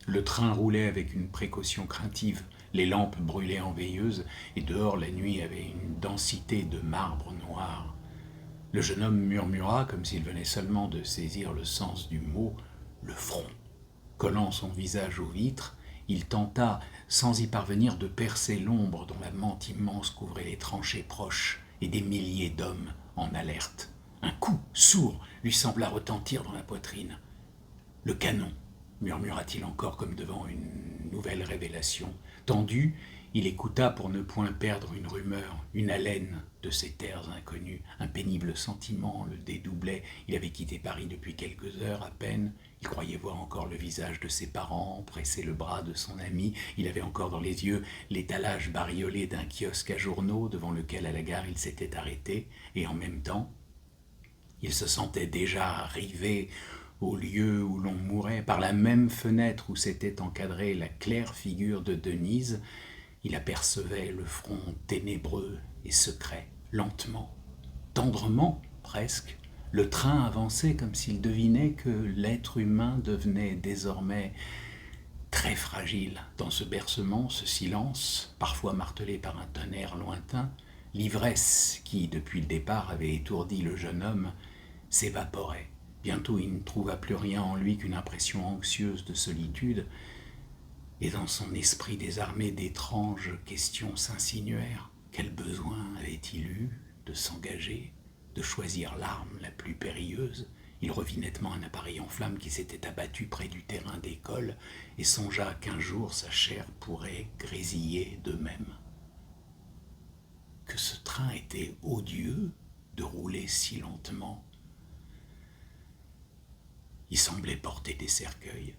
Le train roulait avec une précaution craintive. Les lampes brûlaient en veilleuse, et dehors la nuit avait une densité de marbre noir. Le jeune homme murmura, comme s'il venait seulement de saisir le sens du mot, le front. Collant son visage aux vitres, il tenta, sans y parvenir, de percer l'ombre dont la mante immense couvrait les tranchées proches et des milliers d'hommes en alerte. Un coup sourd lui sembla retentir dans la poitrine. Le canon, murmura-t-il encore comme devant une nouvelle révélation. Tendu, il écouta pour ne point perdre une rumeur, une haleine de ces terres inconnues. Un pénible sentiment le dédoublait. Il avait quitté Paris depuis quelques heures à peine. Il croyait voir encore le visage de ses parents, presser le bras de son ami. Il avait encore dans les yeux l'étalage bariolé d'un kiosque à journaux devant lequel à la gare il s'était arrêté. Et en même temps, il se sentait déjà arrivé au lieu où l'on mourait. Par la même fenêtre où s'était encadrée la claire figure de Denise, il apercevait le front ténébreux et secret. Lentement, tendrement presque, le train avançait comme s'il devinait que l'être humain devenait désormais très fragile. Dans ce bercement, ce silence, parfois martelé par un tonnerre lointain, l'ivresse qui, depuis le départ, avait étourdi le jeune homme, s'évaporait. Bientôt il ne trouva plus rien en lui qu'une impression anxieuse de solitude, et dans son esprit désarmé d'étranges questions s'insinuèrent. Quel besoin avait-il eu de s'engager, de choisir l'arme la plus périlleuse? Il revit nettement un appareil en flammes qui s'était abattu près du terrain d'école et songea qu'un jour sa chair pourrait grésiller de même. Que ce train était odieux de rouler si lentement. Il semblait porter des cercueils.